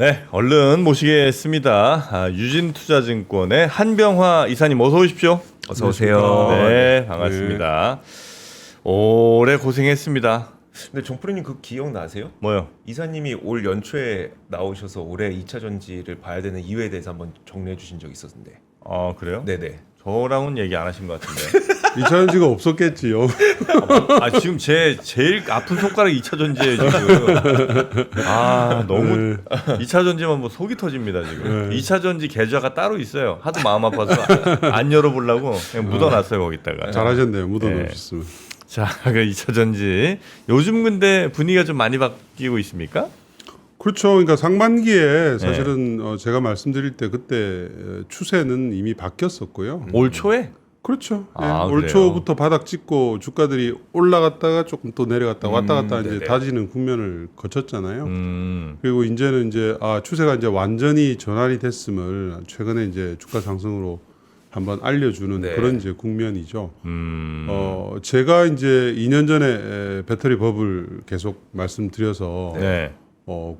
네, 얼른 모시겠습니다. 유진투자증권의 한병화 이사님 어서 오십시오. 어서 오세요. 네, 반갑습니다. 오래 고생했습니다. 근데 종프리님 그 기억 나세요? 뭐요? 이사님이 올 연초에 나오셔서 올해 2차 전지를 봐야 되는 이유에 대해서 한번 정리해 주신 적이 있었는데. 그래요? 네네. 저랑은 얘기 안 하신 것 같은데. 2차 전지가 없었겠지요. 지금 제 제일 아픈 손가락 2차 전지에 지금. 너무 2차 전지만 뭐 속이 터집니다 지금. 2차 전지 계좌가 따로 있어요. 하도 마음 아파서 안 열어보려고 그냥 묻어놨어요 거기다가. 잘하셨네요. 묻어놓으셨으면. 자, 그 2차 전지 요즘 근데 분위기가 좀 많이 바뀌고 있습니까? 그렇죠. 그러니까 상반기에 사실은 제가 말씀드릴 때 그때 추세는 이미 바뀌었었고요. 올 초에? 그렇죠. 그래요? 올 초부터 바닥 찍고 주가들이 올라갔다가 조금 또 내려갔다 왔다 갔다 이제 네네. 다지는 국면을 거쳤잖아요. 음. 그리고 이제는 이제 추세가 이제 완전히 전환이 됐음을 최근에 이제 주가 상승으로 한번 알려주는 네. 그런 이제 국면이죠. 제가 이제 2년 전에 배터리 버블 계속 말씀드려서 네.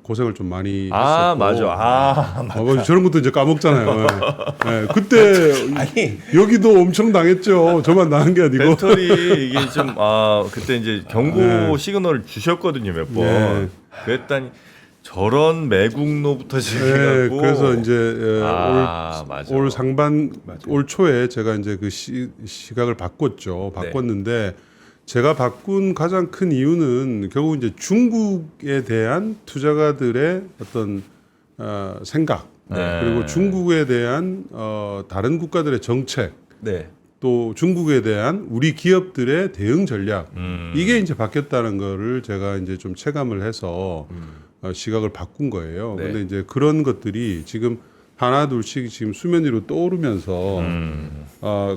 고생을 좀 많이 아, 했었고. 맞아. 뭐 저런 것도 이제 까먹잖아요. 네. 그때 아니 여기도 엄청 당했죠. 저만 당한 게 아니고. 배터리 이게 좀 그때 이제 경고 네. 시그널을 주셨거든요 몇 번. 네. 그랬더니 저런 매국노부터 네, 시작해갖고. 그래서 이제 맞아. 올 상반 올 초에 제가 이제 그 시각을 바꿨죠. 바꿨는데 제가 바꾼 가장 큰 이유는 결국 이제 중국에 대한 투자가들의 어떤 생각 그리고 중국에 대한 다른 국가들의 정책 네. 또 중국에 대한 우리 기업들의 대응 전략 이게 이제 바뀌었다는 거를 제가 이제 좀 체감을 해서 시각을 바꾼 거예요. 네. 근데 이제 그런 것들이 지금 하나 둘씩 지금 수면 위로 떠오르면서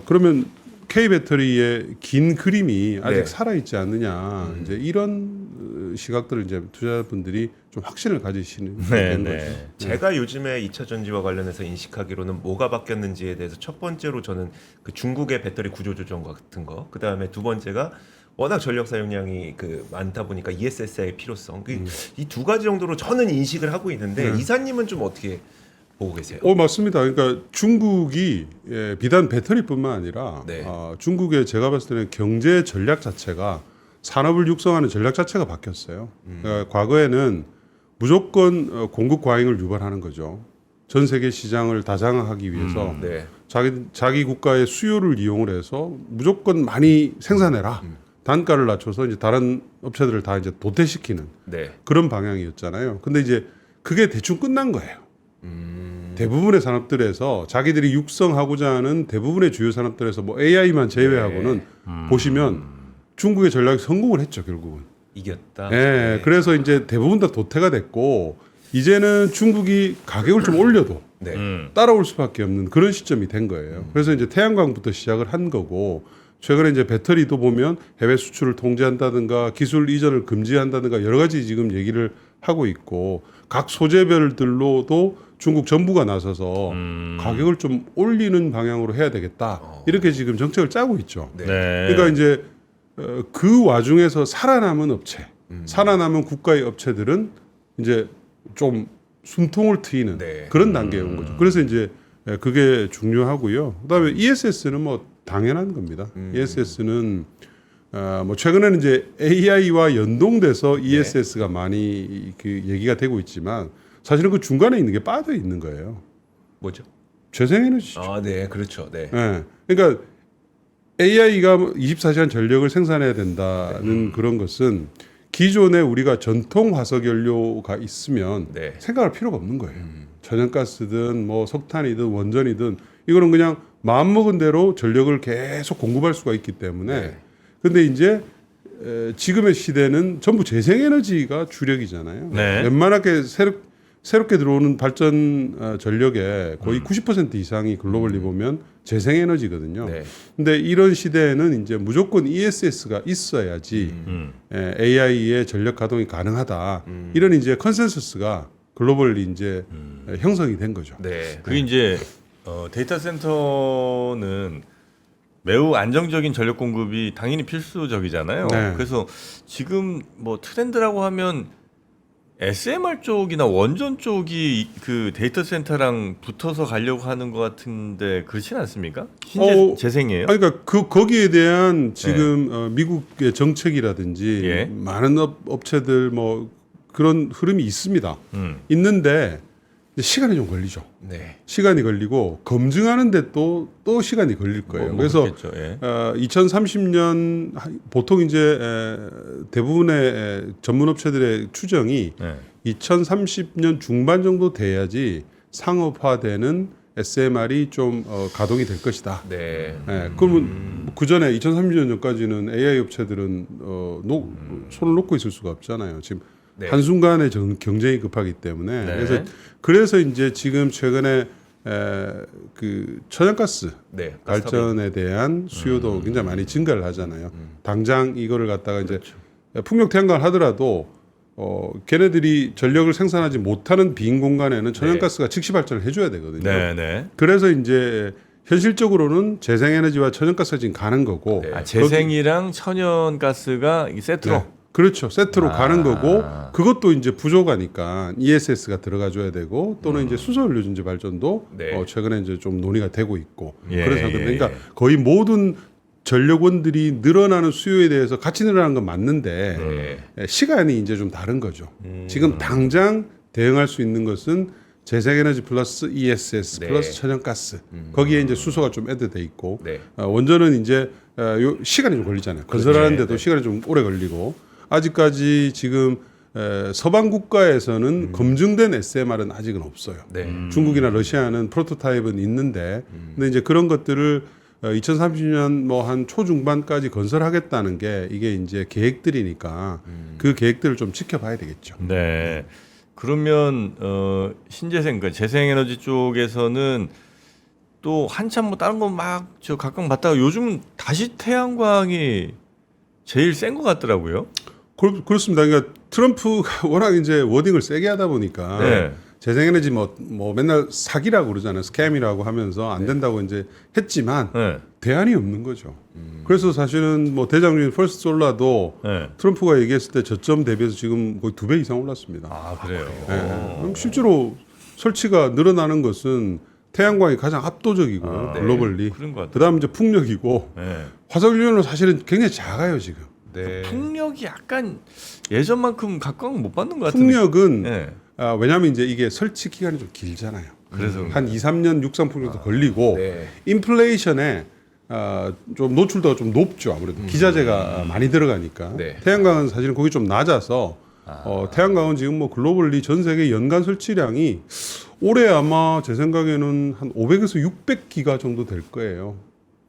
그러면 K 배터리의 긴 그림이 아직 네. 살아 있지 않느냐 이제 이런 시각들을 이제 투자자분들이 좀 확신을 가지시는 된 거죠. 제가 요즘에 2차 전지와 관련해서 인식하기로는 뭐가 바뀌었는지에 대해서 첫 번째로 저는 그 중국의 배터리 구조 조정 같은 거, 그 다음에 두 번째가 워낙 전력 사용량이 많다 보니까 ESS의 필요성, 이 두 가지 정도로 저는 인식을 하고 있는데 이사님은 좀 어떻게 보고 계세요? 맞습니다. 그러니까 중국이 비단 배터리뿐만 아니라 네. 중국의 제가 봤을 때는 경제 전략 자체가 산업을 육성하는 전략 자체가 바뀌었어요. 그러니까 과거에는 무조건 공급 과잉을 유발하는 거죠. 전 세계 시장을 다장하기 위해서 네. 자기 국가의 수요를 이용을 해서 무조건 많이 생산해라. 단가를 낮춰서 이제 다른 업체들을 다 이제 도태시키는 네. 그런 방향이었잖아요. 근데 이제 그게 대충 끝난 거예요. 대부분의 산업들에서 자기들이 육성하고자 하는 대부분의 주요 산업들에서 뭐 AI만 제외하고는 보시면 중국의 전략이 성공을 했죠, 결국은. 이겼다. 네, 그래서 이제 대부분 다 도태가 됐고 이제는 중국이 가격을 좀 올려도 네. 따라올 수밖에 없는 그런 시점이 된 거예요. 그래서 이제 태양광부터 시작을 한 거고 최근에 이제 배터리도 보면 해외 수출을 통제한다든가 기술 이전을 금지한다든가 여러 가지 지금 얘기를 하고 있고 각 소재별들로도 중국 정부가 나서서 가격을 좀 올리는 방향으로 해야 되겠다. 이렇게 지금 정책을 짜고 있죠. 네. 그러니까 이제 그 와중에서 살아남은 업체, 살아남은 국가의 업체들은 이제 좀 숨통을 트이는 네. 그런 단계에 온 거죠. 그래서 이제 그게 중요하고요. 그다음에 ESS는 뭐 당연한 겁니다. ESS는 뭐 최근에는 이제 AI와 연동돼서 ESS가 많이 그 얘기가 되고 있지만 사실은 그 중간에 있는 게 빠져 있는 거예요. 뭐죠? 재생에너지죠. 네, 그렇죠. 네. 그러니까 AI가 24시간 전력을 생산해야 된다는 그런 것은 기존에 우리가 전통 화석 연료가 있으면 네. 생각할 필요가 없는 거예요. 천연가스든 뭐 석탄이든 원전이든 이거는 그냥 마음먹은 대로 전력을 계속 공급할 수가 있기 때문에 근데 이제 지금의 시대는 전부 재생에너지가 주력이잖아요. 네. 웬만하게 새롭게 들어오는 발전 전력의 거의 90% 이상이 글로벌리 보면 재생에너지거든요. 네. 근데 이런 시대에는 이제 무조건 ESS가 있어야지 AI의 전력 가동이 가능하다. 이런 이제 컨센서스가 글로벌리 이제 형성이 된 거죠. 네. 그게 이제 데이터 센터는 매우 안정적인 전력 공급이 당연히 필수적이잖아요. 네. 그래서 지금 뭐 트렌드라고 하면 SMR 쪽이나 원전 쪽이 그 데이터 센터랑 붙어서 가려고 하는 것 같은데 그렇진 않습니까? 신재 재생이에요? 아니, 그러니까 거기에 대한 지금 미국의 정책이라든지 예. 많은 업체들 뭐 그런 흐름이 있습니다. 있는데 이제 시간이 좀 걸리죠. 네. 시간이 걸리고 검증하는데 또 시간이 걸릴 거예요. 그래서 그렇겠죠. 예. 2030년 보통 이제 대부분의 전문 업체들의 추정이 예. 2030년 중반 정도 돼야지 상업화되는 SMR이 좀 가동이 될 것이다. 네. 그러면 그 전에 2030년 전까지는 AI 업체들은 손을 놓고 있을 수가 없잖아요. 지금 네. 한순간에 경쟁이 급하기 때문에 네. 그래서 이제 지금 최근에 그 천연가스 네. 발전에 대한 수요도 굉장히 많이 증가를 하잖아요. 당장 이거를 갖다가 이제 풍력 태양광을 하더라도 걔네들이 전력을 생산하지 못하는 빈 공간에는 천연가스가 즉시 발전을 해줘야 되거든요. 네, 네. 그래서 이제 현실적으로는 재생에너지와 천연가스가 지금 가는 거고, 네. 아, 재생이랑 천연가스가 이 세트로. 네. 그렇죠. 세트로 가는 거고, 그것도 이제 부족하니까 ESS가 들어가줘야 되고, 또는 이제 수소연료전지 발전도 네. 최근에 이제 좀 논의가 되고 있고, 예, 그래서 예, 그러니까 거의 모든 전력원들이 늘어나는 수요에 대해서 같이 늘어나는 건 맞는데 시간이 이제 좀 다른 거죠. 지금 당장 대응할 수 있는 것은 재생에너지 플러스 ESS 네. 플러스 천연가스 거기에 이제 수소가 좀 애드돼 있고 네. 원전은 이제 요 시간이 좀 걸리잖아요. 건설하는데도 시간이 좀 오래 걸리고 아직까지 지금 서방 국가에서는 검증된 SMR은 아직은 없어요. 네. 중국이나 러시아는 프로토타입은 있는데 근데 이제 그런 것들을 2030년 뭐 한 초중반까지 건설하겠다는 게 이게 이제 계획들이니까 그 계획들을 좀 지켜봐야 되겠죠. 네. 그러면 신재생, 그러니까 재생에너지 쪽에서는 또 한참 뭐 다른 거 막 저 각각 봤다가 요즘은 다시 태양광이 제일 센 것 같더라고요. 그렇습니다. 그러니까 트럼프가 워낙 이제 워딩을 세게 하다 보니까 네. 재생에너지 뭐 맨날 사기라고 그러잖아요. 스캠이라고 하면서 안 된다고 이제 했지만 네. 대안이 없는 거죠. 그래서 사실은 뭐 대장주인 퍼스트 솔라도 네. 트럼프가 얘기했을 때 저점 대비해서 지금 거의 2배 이상 올랐습니다. 아, 그래요. 그럼 실제로 설치가 늘어나는 것은 태양광이 가장 압도적이고요. 글로벌리. 그런 것 같아요. 그다음 이제 풍력이고 네. 화석연료는 사실은 굉장히 작아요 지금. 네. 풍력이 약간 예전만큼 각광을 못 받는 것 같은데. 풍력은 네. 왜냐하면 이제 이게 설치 기간이 좀 길잖아요. 그래서 한 2, 3년 육상 풍력도 걸리고 네. 인플레이션에 좀 노출도가 좀 높죠. 아무래도 기자재가 많이 들어가니까. 네. 태양광은 사실은 거기 좀 낮아서 태양광은 지금 뭐 글로벌리 전 세계 연간 설치량이 올해 아마 제 생각에는 한 500에서 600기가 정도 될 거예요.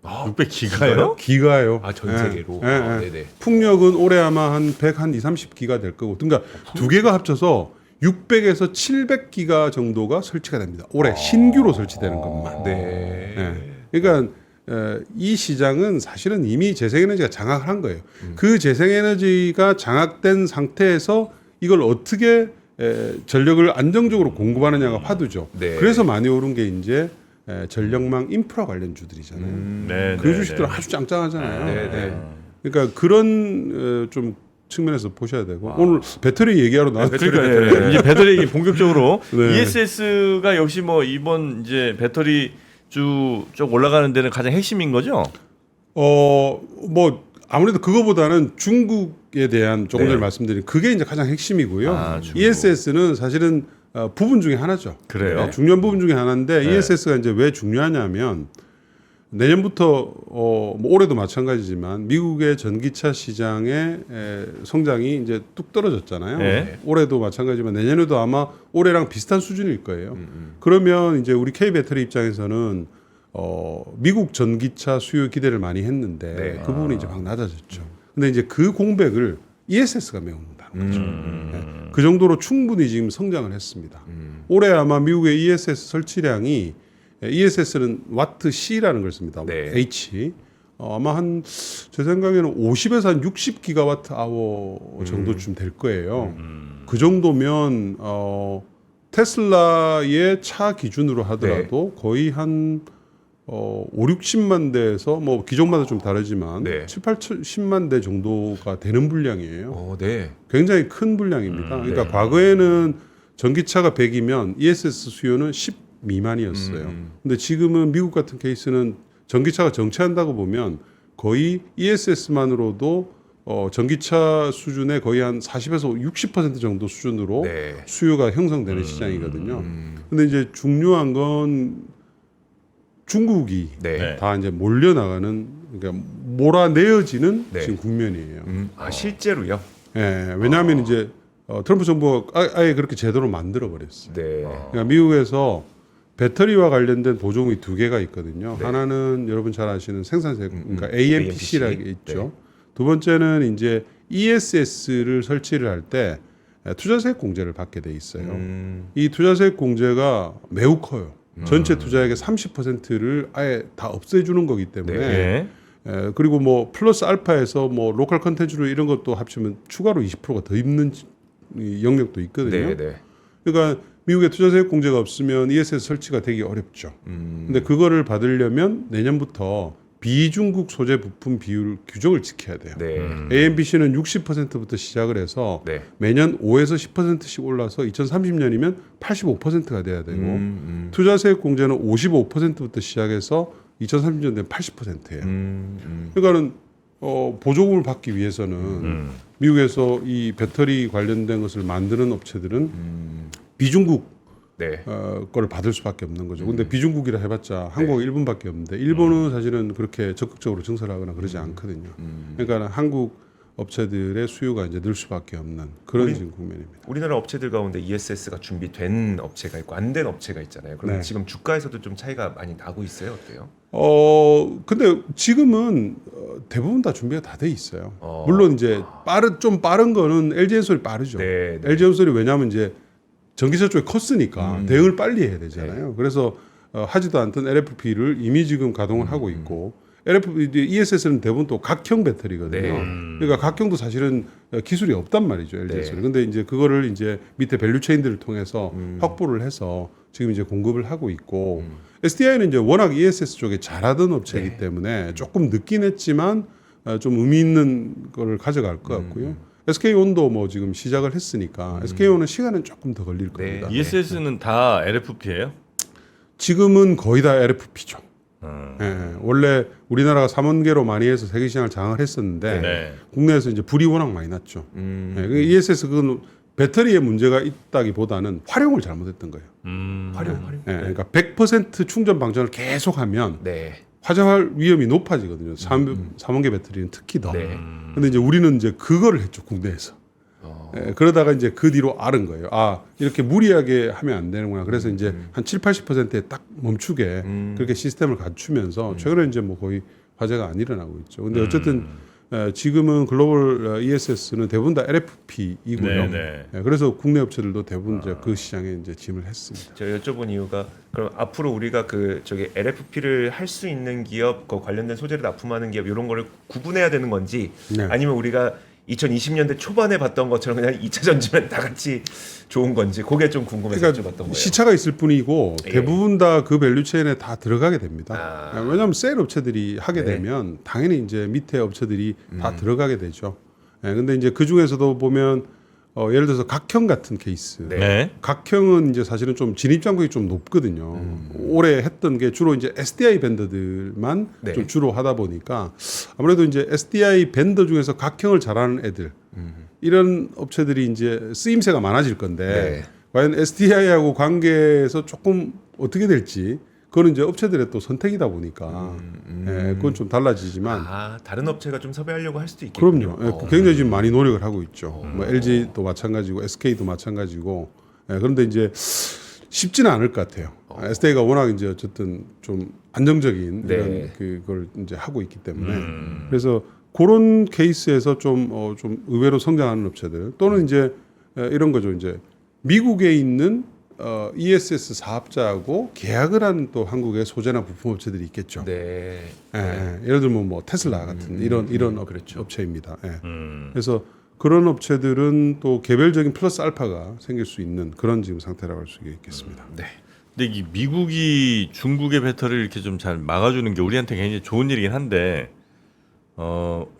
600기가요? 기가요. 아, 전 세계로. 예, 예, 아, 예. 네네. 풍력은 올해 아마 한 100, 한 2, 30기가 될 거고. 그러니까 두 개가 합쳐서 600에서 700기가 정도가 설치가 됩니다. 올해 신규로 설치되는 것만. 네. 예. 그러니까 이 시장은 사실은 이미 재생에너지가 장악한 거예요. 그 재생에너지가 장악된 상태에서 이걸 어떻게 전력을 안정적으로 공급하느냐가 화두죠. 네. 그래서 많이 오른 게 이제 전력망 인프라 관련주들이잖아요. 네. 그 주식들은 아주 짱짱하잖아요. 네, 네. 그러니까 그런 좀 측면에서 보셔야 되고 오늘 배터리 얘기하러 나왔어요. 그러니까 이제 배터리 얘기 본격적으로 네. ESS가 역시 뭐 이번 이제 배터리 주 쪽 올라가는 데는 가장 핵심인 거죠? 뭐 아무래도 그거보다는 중국에 대한 조금 전에 네. 말씀드린 그게 이제 가장 핵심이고요. 아, 중국. ESS는 사실은 부분 중에 하나죠. 그래요? 중요한 부분 중에 하나인데 네. ESS가 이제 왜 중요하냐면 내년부터 뭐 올해도 마찬가지지만 미국의 전기차 시장의 성장이 이제 뚝 떨어졌잖아요. 네. 올해도 마찬가지지만 내년에도 아마 올해랑 비슷한 수준일 거예요. 그러면 이제 우리 K 배터리 입장에서는 미국 전기차 수요 기대를 많이 했는데 네. 그 부분이 이제 막 낮아졌죠. 근데 이제 그 공백을 ESS가 메운다는 거죠. 네. 그 정도로 충분히 지금 성장을 했습니다. 올해 아마 미국의 ESS 설치량이 ESS는 와트 C라는 걸 씁니다. 네. H. 아마 한 제 생각에는 50에서 한 60기가와트 아워 정도쯤 될 거예요. 그 정도면 테슬라의 차 기준으로 하더라도 거의 한 5, 60만 대에서 뭐 기종마다 좀 다르지만 네. 7, 80만 대 정도가 되는 분량이에요. 네. 굉장히 큰 분량입니다. 그러니까 네. 과거에는 전기차가 100이면 ESS 수요는 10 미만이었어요. 근데 지금은 미국 같은 케이스는 전기차가 정체한다고 보면 거의 ESS만으로도 전기차 수준의 거의 한 40에서 60% 정도 수준으로 네. 수요가 형성되는 시장이거든요. 근데 이제 중요한 건 중국이 네. 다 이제 몰려나가는, 그러니까 몰아내어지는 네. 지금 국면이에요. 실제로요? 예, 왜냐하면 이제 트럼프 정부가 아예 그렇게 제도로 만들어 버렸어요. 네. 그러니까 미국에서 배터리와 관련된 보조금이 두 개가 있거든요. 네. 하나는 여러분 잘 아시는 생산세, 그러니까 AMPC라는 게 네. 있죠. 두 번째는 이제 ESS를 설치를 할 때 투자세액 공제를 받게 돼 있어요. 이 투자세액 공제가 매우 커요. 전체 투자액의 30%를 아예 다 없애주는 거기 때문에 네. 그리고 뭐 플러스 알파에서 뭐 로컬 컨텐츠로 이런 것도 합치면 추가로 20%가 더 있는 이 영역도 있거든요. 네. 네. 그러니까 미국의 투자세액 공제가 없으면 ESS 설치가 되기 어렵죠. 근데 그거를 받으려면 내년부터 비중국 소재 부품 비율 규정을 지켜야 돼요. 네. AMPC는 60%부터 시작을 해서 네. 매년 5에서 10%씩 올라서 2030년이면 85%가 돼야 되고 투자세액 공제는 55%부터 시작해서 2030년 되면 80%예요. 그러니까는 보조금을 받기 위해서는 미국에서 이 배터리 관련된 것을 만드는 업체들은 비중국 네. 거를 받을 수밖에 없는 거죠. 근데 비중국이라 해봤자 한국은 일본밖에 없는데 일본은 사실은 그렇게 적극적으로 증설하거나 그러지 않거든요. 그러니까 한국 업체들의 수요가 이제 늘 수밖에 없는 그런 지금 국면입니다. 우리나라 업체들 가운데 ESS가 준비된 업체가 있고 안 된 업체가 있잖아요. 그럼 네. 지금 주가에서도 좀 차이가 많이 나고 있어요. 어때요? 근데 지금은 대부분 다 준비가 다 돼 있어요. 어. 물론 이제 좀 빠른 거는 LG엔솔이 빠르죠. 네, 네. LG엔솔이 왜냐하면 이제 전기차 쪽에 컸으니까 대응을 빨리 해야 되잖아요. 그래서 하지도 않던 LFP를 이미 지금 가동을 하고 있고 ESS는 대부분 또 각형 배터리거든요. 네. 그러니까 각형도 사실은 기술이 없단 말이죠, LG엔솔이. 네. 근데 이제 그거를 이제 밑에 밸류 체인들을 통해서 확보를 해서 지금 이제 공급을 하고 있고 SDI는 이제 워낙 ESS 쪽에 잘하던 업체이기 네. 때문에 조금 늦긴 했지만 좀 의미 있는 거를 가져갈 것 같고요. SK온도 뭐 지금 시작을 했으니까 SK온은 시간은 조금 더 걸릴 네. 겁니다. ESS는 다 LFP예요? 지금은 거의 다 LFP죠. 원래 우리나라가 3원계로 많이 해서 세계 시장을 장악을 했었는데 네. 국내에서 이제 불이 워낙 많이 났죠. ESS 그건 배터리에 문제가 있다기보다는 활용을 잘못했던 거예요. 활용. 그러니까 100% 충전 방전을 계속하면 네. 화재할 위험이 높아지거든요. 3원계 배터리는 특히 더. 네. 근데 이제 우리는 이제 그거를 했죠, 국내에서. 그러다가 이제 그 뒤로 알은 거예요. 아, 이렇게 무리하게 하면 안 되는구나. 그래서 이제 한 7, 80%에 딱 멈추게 그렇게 시스템을 갖추면서 최근에 이제 뭐 거의 화재가 안 일어나고 있죠. 근데 어쨌든 지금은 글로벌 ESS는 대부분 다 LFP이고요. 네. 그래서 국내 업체들도 대부분 이제 그 시장에 이제 짐을 했습니다. 제가 여쭤본 이유가 그럼 앞으로 우리가 저기 LFP를 할 수 있는 기업, 그 관련된 소재를 납품하는 기업 이런 거를 구분해야 되는 건지 네. 아니면 우리가 2020년대 초반에 봤던 것처럼 그냥 2차 전지만 다 같이 좋은 건지 그게 좀 궁금해서 여쭤봤던 거예요. 시차가 있을 뿐이고 예. 대부분 다 그 밸류 체인에 다 들어가게 됩니다. 아. 왜냐하면 셀 업체들이 하게 네. 되면 당연히 이제 밑에 업체들이 다 들어가게 되죠. 근데 이제 그 중에서도 보면 예를 들어서 각형 같은 케이스. 네. 네. 각형은 이제 사실은 좀 진입 장벽이 좀 높거든요. 올해 했던 게 주로 이제 SDI 밴더들만 네. 좀 주로 하다 보니까 아무래도 이제 SDI 밴더 중에서 각형을 잘하는 애들 이런 업체들이 이제 쓰임새가 많아질 건데 네. 과연 SDI하고 관계에서 조금 어떻게 될지 그거는 이제 업체들의 또 선택이다 보니까 그건 좀 달라지지만 다른 업체가 좀 섭외하려고 할 수도 있겠군요. 그럼요. 굉장히 지금 많이 노력을 하고 있죠. 뭐 LG도 마찬가지고 SK도 마찬가지고. 그런데 이제 쉽지는 않을 것 같아요. SDI가 워낙 이제 어쨌든 좀 안정적인 네. 이런 그걸 이제 하고 있기 때문에 그래서 그런 케이스에서 좀 의외로 성장하는 업체들 또는 이제 이런 거죠. 이제 미국에 있는 ESS 사업자하고 계약을 한 또 한국의 소재나 부품 업체들이 있겠죠. 네. 예를 들면 뭐 테슬라 같은 이런 그렇죠. 업체입니다. 그래서 그런 업체들은 또 개별적인 플러스 알파가 생길 수 있는 그런 지금 상태라고 할 수 있겠습니다. 네. 근데 이 미국이 중국의 배터리를 이렇게 좀 잘 막아주는 게 우리한테 굉장히 좋은 일이긴 한데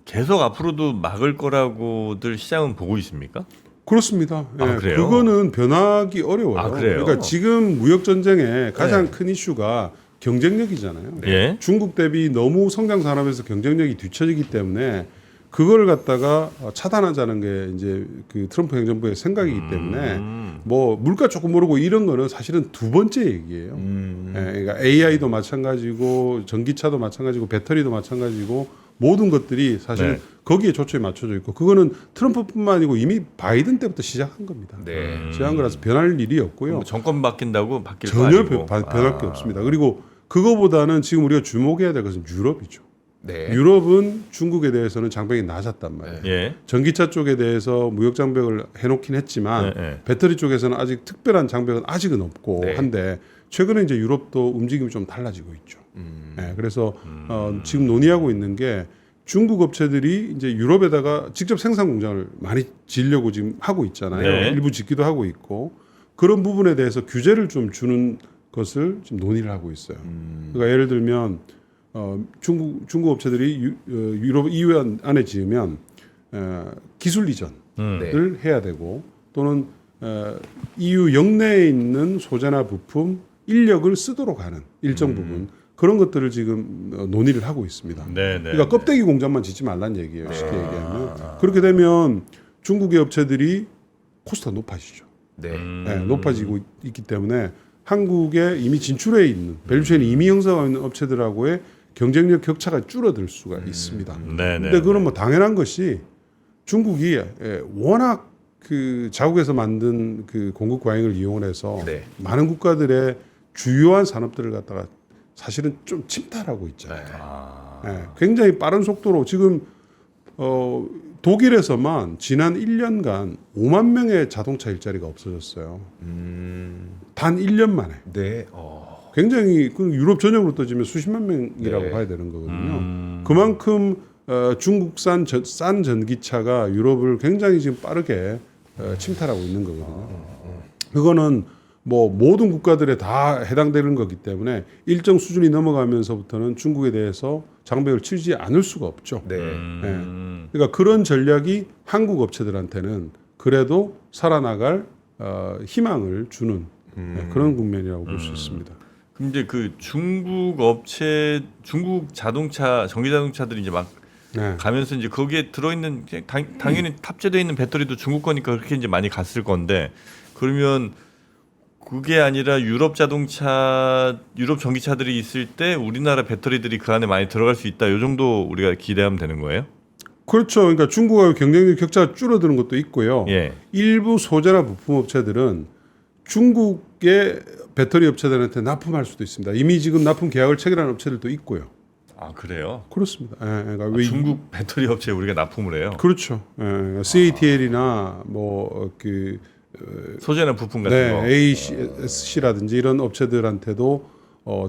계속 앞으로도 막을 거라고들 시장은 보고 있습니까? 그렇습니다. 아, 예, 그래요? 그거는 변하기 어려워요. 아, 그래요? 그러니까 지금 무역 전쟁의 가장 네. 큰 이슈가 경쟁력이잖아요. 예. 중국 대비 너무 성장 산업에서 경쟁력이 뒤처지기 때문에 그걸 갖다가 차단하자는 게 이제 그 트럼프 행정부의 생각이기 때문에 뭐 물가 조금 오르고 이런 거는 사실은 두 번째 얘기예요. 예, 그러니까 AI도 마찬가지고 전기차도 마찬가지고 배터리도 마찬가지고 모든 것들이 사실은 네. 거기에 초점이 맞춰져 있고 그거는 트럼프뿐만 아니고 이미 바이든 때부터 시작한 겁니다. 네. 시작한 거라서 변할 일이 없고요. 뭐 정권 바뀐다고 바뀔 거 전혀 아니고. 변할 게 없습니다. 그리고 그거보다는 지금 우리가 주목해야 될 것은 유럽이죠. 네. 유럽은 중국에 대해서는 장벽이 낮았단 말이에요. 예. 전기차 쪽에 대해서 무역 장벽을 해놓긴 했지만 네. 배터리 쪽에서는 아직 특별한 장벽은 아직은 없고 네. 한데 최근에 이제 유럽도 움직임이 좀 달라지고 있죠. 네, 그래서 지금 논의하고 있는 게 중국 업체들이 이제 유럽에다가 직접 생산 공장을 많이 지으려고 지금 하고 있잖아요. 네. 일부 짓기도 하고 있고 그런 부분에 대해서 규제를 좀 주는 것을 지금 논의를 하고 있어요. 그러니까 예를 들면 중국 업체들이 유럽 EU 안에 지으면 기술 이전을 네. 해야 되고 또는 EU 영내에 있는 소재나 부품 인력을 쓰도록 하는 일정 부분 그런 것들을 지금 논의를 하고 있습니다. 네, 네. 그러니까 껍데기 공장만 짓지 말란 얘기예요. 쉽게 얘기하면 그렇게 되면 중국의 업체들이 코스트가 높아지죠. 네. 네, 높아지고 있기 때문에 한국에 이미 진출해 있는 밸류체인이 이미 형성하고 있는 업체들하고의 경쟁력 격차가 줄어들 수가 있습니다. 네, 네. 근데 그건 뭐 당연한 것이 중국이 워낙 그 자국에서 만든 그 공급 과잉을 이용해서 네. 많은 국가들의 주요한 산업들을 갖다가 사실은 좀 침탈하고 있잖아요. 네, 굉장히 빠른 속도로 지금 독일에서만 지난 1년간 5만 명의 자동차 일자리가 없어졌어요. 단 1년 만에. 네. 굉장히 그 유럽 전역으로 따지면 수십만 명이라고 네. 봐야 되는 거거든요. 그만큼 중국산 싼 전기차가 유럽을 굉장히 지금 빠르게 침탈하고 있는 거거든요. 그거는 뭐 모든 국가들에 다 해당되는 거기 때문에 일정 수준이 넘어가면서부터는 중국에 대해서 장벽을 치지 않을 수가 없죠. 네. 그러니까 그런 전략이 한국 업체들한테는 그래도 살아나갈 희망을 주는 그런 국면이라고 볼 수 있습니다. 그럼 이제 그 중국 자동차 전기 자동차들이 이제 막 네. 가면서 이제 거기에 들어있는 당연히 탑재되어 있는 배터리도 중국 거니까 그렇게 이제 많이 갔을 건데 그러면 그게 아니라 유럽 전기차들이 있을 때 우리나라 배터리들이 그 안에 많이 들어갈 수 있다. 이 정도 우리가 기대하면 되는 거예요? 그렇죠. 그러니까 중국과 경쟁력 격차가 줄어드는 것도 있고요. 예. 일부 소재나 부품 업체들은 중국의 배터리 업체들한테 납품할 수도 있습니다. 이미 지금 납품 계약을 체결한 업체들도 있고요. 아 그래요? 그렇습니다. 그러니까 왜 중국 배터리 업체에 우리가 납품을 해요? 그렇죠. CATL이나 뭐그 소재나 부품 같은 거. ASC라든지 이런 업체들한테도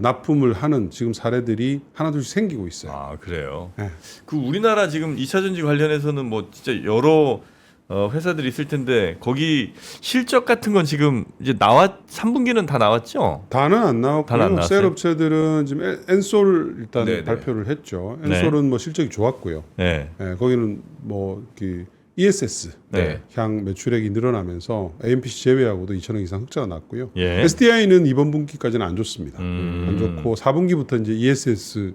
납품을 하는 지금 사례들이 하나둘씩 생기고 있어요. 아 그래요. 네. 그 우리나라 지금 2차 전지 관련해서는 뭐 진짜 여러 회사들이 있을 텐데 거기 실적 같은 건 지금 이제 3분기는 다 나왔죠? 다는 안 다는 안 나왔고요. 나왔어요? 셀 업체들은 지금 엔솔 일단 네네. 발표를 했죠. 네. 엔솔은 뭐 실적이 좋았고요. 네. 거기는 뭐 그 ESS 네. 향 매출액이 늘어나면서 AMPC 제외하고도 2천억 이상 흑자가 났고요. 예. SDI는 이번 분기까지는 안 좋습니다. 음. 안 좋고 4분기부터 이제 ESS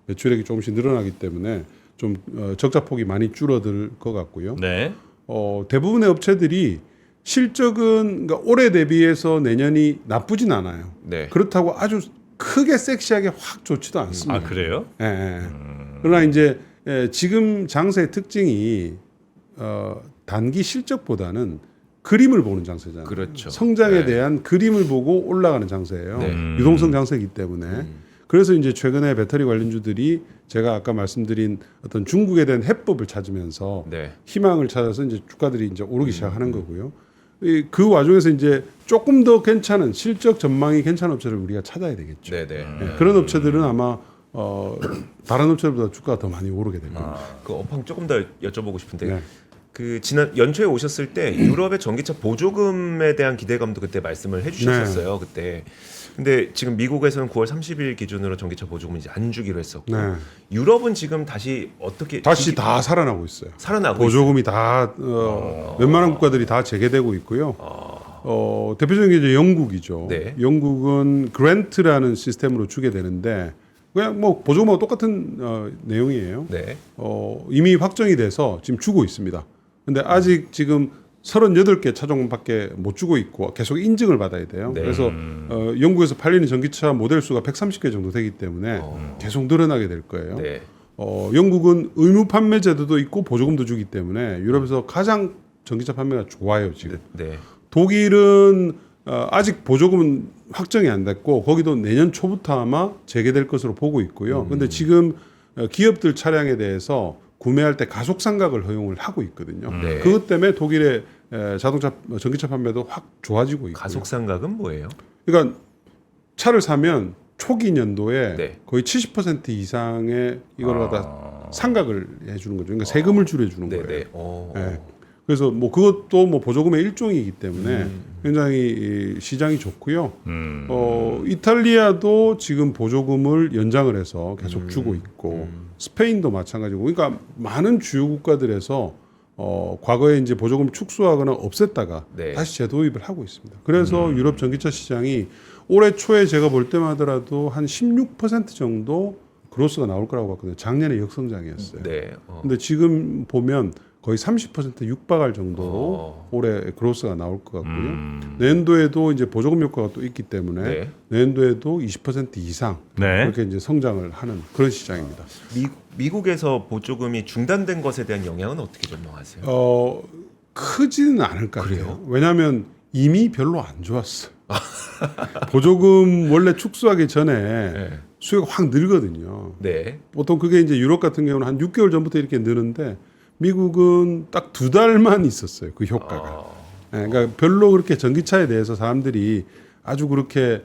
매출액이 조금씩 늘어나기 때문에 좀 적자 폭이 많이 줄어들 것 같고요. 네. 대부분의 업체들이 실적은 그러니까 올해 대비해서 내년이 나쁘진 않아요. 네. 그렇다고 아주 크게 섹시하게 확 좋지도 않습니다. 아 그래요? 예. 그러나 이제 지금 장세의 특징이 단기 실적보다는 그림을 보는 장세잖아요. 그렇죠. 성장에 네. 대한 그림을 보고 올라가는 장세예요. 네. 유동성 장세이기 때문에. 그래서 이제 최근에 배터리 관련주들이 제가 아까 말씀드린 어떤 중국에 대한 해법을 찾으면서 네. 희망을 찾아서 이제 주가들이 이제 오르기 시작하는 거고요. 그 와중에서 이제 조금 더 괜찮은 실적 전망이 괜찮은 업체를 우리가 찾아야 되겠죠. 네, 네. 예, 그런 업체들은 아마 다른 업체들보다 주가가 더 많이 오르게 될 겁니다. 그 업황 조금 더 여쭤보고 싶은데 네. 그 지난 연초에 오셨을 때 유럽의 전기차 보조금에 대한 기대감도 그때 말씀을 해주셨었어요. 그때. 근데 지금 미국에서는 9월 30일 기준으로 전기차 보조금을 이제 안 주기로 했었고 네. 유럽은 지금 다시 어떻게 다시 다 살아나고 있어요. 살아나고 있어요. 보조금이 다 웬만한 국가들이 다 재개되고 있고요. 대표적인 게 이제 영국이죠. 네. 영국은 그랜트라는 시스템으로 주게 되는데 그냥 뭐 보조금하고 똑같은 내용이에요. 네. 이미 확정이 돼서 지금 주고 있습니다. 근데 아직 지금 38개 차종밖에 못 주고 있고 계속 인증을 받아야 돼요. 네. 그래서 영국에서 팔리는 전기차 모델 수가 130개 정도 되기 때문에 계속 늘어나게 될 거예요. 네. 영국은 의무 판매 제도도 있고 보조금도 주기 때문에 유럽에서 가장 전기차 판매가 좋아요 지금. 네. 독일은 아직 보조금은 확정이 안 됐고 거기도 내년 초부터 아마 재개될 것으로 보고 있고요. 근데 지금 기업들 차량에 대해서 구매할 때 가속 상각을 허용을 하고 있거든요. 네. 그것 때문에 독일의 자동차 전기차 판매도 확 좋아지고 있고요. 가속 상각은 뭐예요? 그러니까 차를 사면 초기 년도에 네. 거의 70% 이상의 이걸 갖다 상각을 해주는 거죠. 그러니까 세금을 줄여주는 네, 거예요. 네. 네. 그래서 뭐 그것도 뭐 보조금의 일종이기 때문에 굉장히 이 시장이 좋고요. 이탈리아도 지금 보조금을 연장을 해서 계속 주고 있고 스페인도 마찬가지고 그러니까 많은 주요 국가들에서 과거에 이제 보조금 축소하거나 없앴다가 네. 다시 재도입을 하고 있습니다. 그래서 유럽 전기차 시장이 올해 초에 제가 볼 때마더라도 한 16% 정도 그로스가 나올 거라고 봤거든요. 작년에 역성장이었어요. 네. 근데 지금 보면 거의 30% 육박할 정도로 올해 그로스가 나올 것 같고요. 내년도에도 이제 보조금 효과가 또 있기 때문에 네. 내년도에도 20% 이상 네. 그렇게 이제 성장을 하는 그런 시장입니다. 미국에서 보조금이 중단된 것에 대한 영향은 어떻게 전망하세요? 크지는 않을 것 같아요. 그래요? 왜냐하면 이미 별로 안 좋았어요. 보조금 원래 축소하기 전에 네. 수요가 확 늘거든요. 네. 보통 그게 이제 유럽 같은 경우는 한 6개월 전부터 이렇게 느는데 미국은 딱 2달만 있었어요. 그 효과가. 네, 그러니까 별로 그렇게 전기차에 대해서 사람들이 아주 그렇게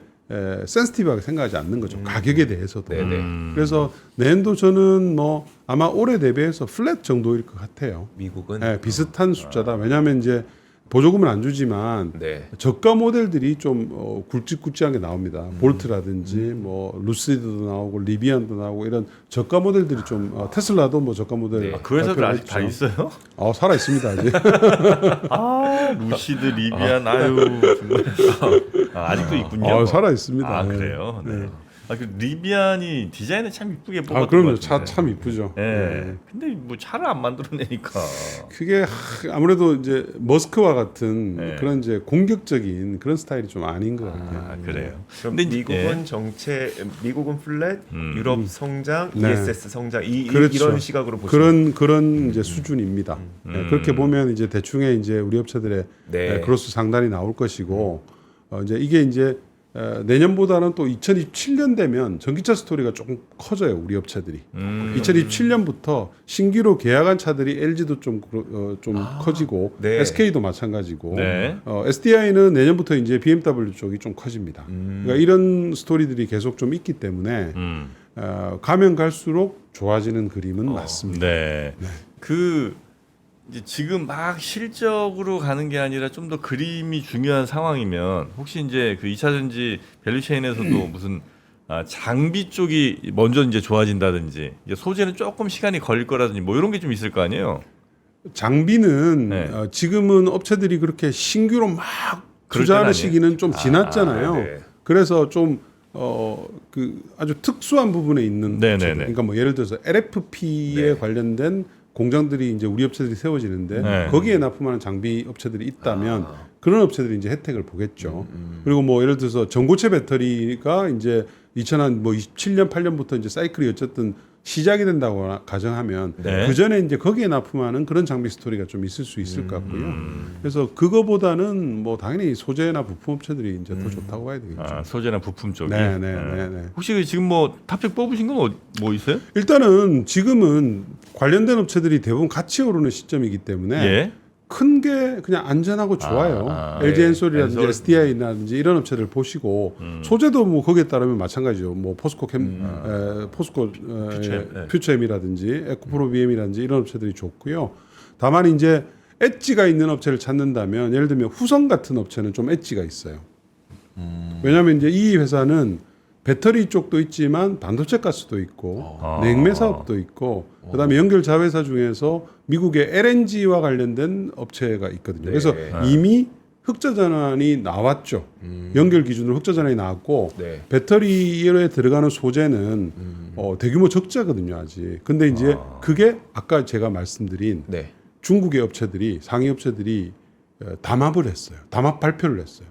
센시티브하게 생각하지 않는 거죠. 가격에 대해서도. 네네. 그래서 내년도 저는 뭐 아마 올해 대비해서 플랫 정도일 것 같아요. 미국은 네, 비슷한 숫자다. 왜냐하면 이제 보조금은 안 주지만 네. 저가 모델들이 좀 굵직굵직한 게 나옵니다. 볼트라든지 뭐 루시드도 나오고 리비안도 나오고 이런 저가 모델들이 좀 테슬라도 뭐 저가 모델 네. 그 회사들 아직 다 발표를 했죠. 있어요? 살아 있습니다 아직. 루시드, 리비안, 아유 정말. 아직도 있군요. 살아 있습니다. 네. 그래요. 네. 그 리비안이 디자인은 참 이쁘게 뽑았던 그럼요. 것 같은데. 참 이쁘죠. 네. 근데 뭐 차를 안 만들어내니까. 그게 아무래도 이제 머스크와 같은 네. 그런 이제 공격적인 그런 스타일이 좀 아닌 것 같아요. 그래요. 그럼 근데 이제- 미국은 미국은 플랫, 유럽 성장, 네. ESS 성장 그렇죠. 이런 시각으로 보시면 그런 이제 수준입니다. 네, 그렇게 보면 이제 대충의 이제 우리 업체들의 네. 그로스 상단이 나올 것이고 이제 이게 이제 내년보다는 또 2027년 되면 전기차 스토리가 조금 커져요. 우리 업체들이. 2027년부터 신규로 계약한 차들이 LG도 좀 커지고 네. SK도 마찬가지고 네. SDI는 내년부터 이제 BMW 쪽이 좀 커집니다. 그러니까 이런 스토리들이 계속 좀 있기 때문에 가면 갈수록 좋아지는 그림은 맞습니다. 네. 그 이제 지금 막 실적으로 가는 게 아니라 좀 더 그림이 중요한 상황이면 혹시 이제 그 2차 전지 밸류체인에서도 무슨 장비 쪽이 먼저 이제 좋아진다든지 이제 소재는 조금 시간이 걸릴 거라든지 뭐 이런 게 좀 있을 거 아니에요. 장비는 네. 지금은 업체들이 그렇게 신규로 막 그럴 투자하는 때는 시기는 좀 지났잖아요. 네. 그래서 좀 그 아주 특수한 부분에 있는 네네네. 업체들. 그러니까 뭐 예를 들어서 LFP에 네. 관련된 공장들이 이제 우리 업체들이 세워지는데 네. 거기에 납품하는 장비 업체들이 있다면 그런 업체들이 이제 혜택을 보겠죠. 그리고 뭐 예를 들어서 전고체 배터리가 이제 2027년 8년부터 이제 사이클이 어쨌든 시작이 된다고 가정하면 네. 그 전에 이제 거기에 납품하는 그런 장비 스토리가 좀 있을 수 있을 것 같고요. 그래서 그거보다는 뭐 당연히 소재나 부품 업체들이 이제 더 좋다고 봐야 되겠죠. 소재나 부품 쪽이. 네. 혹시 지금 뭐 탑픽 뽑으신 건 뭐 있어요? 일단은 지금은 관련된 업체들이 대부분 같이 오르는 시점이기 때문에 예. 큰 게 그냥 안전하고 좋아요. LG 네. 엔솔이라든지 엔솔. SDI라든지 이런 업체들 보시고 소재도 뭐 거기에 따르면 마찬가지죠. 뭐 포스코 퓨처엠, 네. 퓨처엠이라든지 에코프로 BM이라든지 이런 업체들이 좋고요. 다만 이제 엣지가 있는 업체를 찾는다면 예를 들면 후성 같은 업체는 좀 엣지가 있어요. 왜냐하면 이제 이 회사는 배터리 쪽도 있지만 반도체 가스도 있고 냉매 사업도 있고 그다음에 연결 자회사 중에서 미국의 LNG와 관련된 업체가 있거든요. 그래서 이미 흑자 전환이 나왔죠. 연결 기준으로 흑자 전환이 나왔고 네. 배터리에 들어가는 소재는 대규모 적자거든요, 아직. 근데 이제 그게 아까 제가 말씀드린 네. 중국의 업체들이 상위 업체들이 담합을 했어요. 담합 발표를 했어요.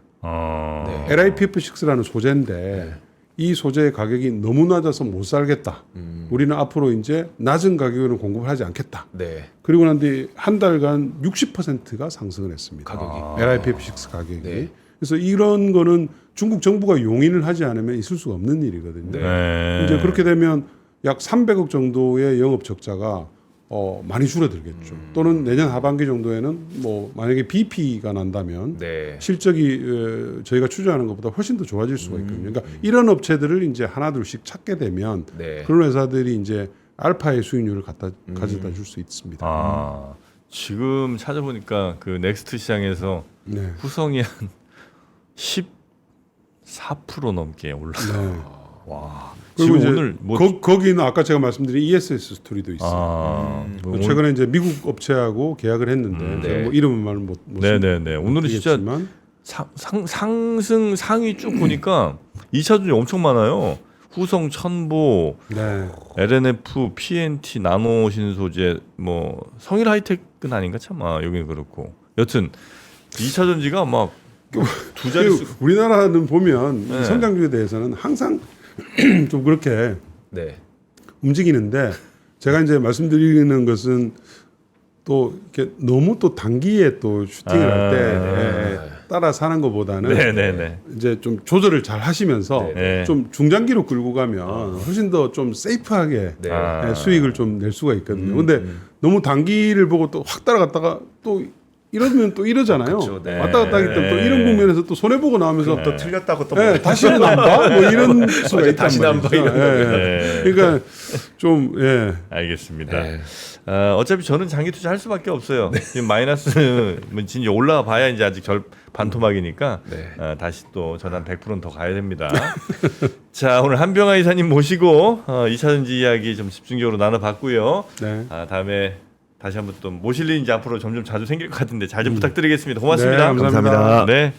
네. LiPF6라는 소재인데 이 소재의 가격이 너무 낮아서 못 살겠다. 우리는 앞으로 이제 낮은 가격으로 공급을 하지 않겠다. 네. 그리고 난 뒤 한 달간 60%가 상승을 했습니다. 가격이. LiPF6 가격이. 네. 그래서 이런 거는 중국 정부가 용인을 하지 않으면 있을 수가 없는 일이거든요. 네. 이제 그렇게 되면 약 300억 정도의 영업 적자가 많이 줄어들겠죠. 또는 내년 하반기 정도에는 뭐 만약에 BP가 난다면 네. 실적이 저희가 추정하는 것보다 훨씬 더 좋아질 수가 있거든요. 그러니까 이런 업체들을 이제 하나둘씩 찾게 되면 네. 그런 회사들이 이제 알파의 수익률을 가져다 줄 수 있습니다. 아, 지금 찾아보니까 그 넥스트 시장에서 네. 후성이 한 14% 넘게 올랐어요. 네. 와. 그리고 지금 이제 오늘 뭐 거기는 아까 제가 말씀드린 ESS 스토리도 있어요. 뭐 오늘- 최근에 이제 미국 업체하고 계약을 했는데 제가 네. 뭐 이름은 말을 못 네네네. 오늘은 진짜 드리겠지만 상승 상위 쭉 보니까 2차 전지 엄청 많아요. 후성, 천보, 네. LNF, PNT, 나노 신소재, 뭐 성일 하이텍은 아닌가 참. 여기는 그렇고. 여튼 2차 전지가 막 두 자릿수. 우리나라는 보면 네. 이 성장률에 대해서는 항상 좀 그렇게 네. 움직이는데 제가 이제 말씀드리는 것은 또 이렇게 너무 또 단기에 또 슈팅을 할 때 따라 사는 것보다는 네네네. 이제 좀 조절을 잘 하시면서 네. 좀 중장기로 끌고 가면 훨씬 더 좀 세이프하게 네. 수익을 좀 낼 수가 있거든요. 근데 너무 단기를 보고 또 확 따라갔다가 또 이러면 또 이러잖아요. 그쵸, 네. 왔다 갔다 하기 때문에 또 이런 국면에서 또 손해 보고 나오면서 또 틀렸다고 또 네, 다시는 안 봐? 뭐 이런 수가 있단 다시는 안 봐, 말이죠. 이런 네. 그러니까 좀 알겠습니다. 네. 어차피 저는 장기 투자할 수밖에 없어요. 지금 마이너스 진짜 올라가 봐야 이제 아직 반토막이니까 네. 다시 또 전환 100%는 더 가야 됩니다. 자, 오늘 한병아 이사님 모시고 2차 전지 이야기 좀 집중적으로 나눠봤고요. 네. 다음에 다시 한번 또 모실 일이 이제 앞으로 점점 자주 생길 것 같은데 잘 좀 부탁드리겠습니다. 고맙습니다. 네, 감사합니다. 네.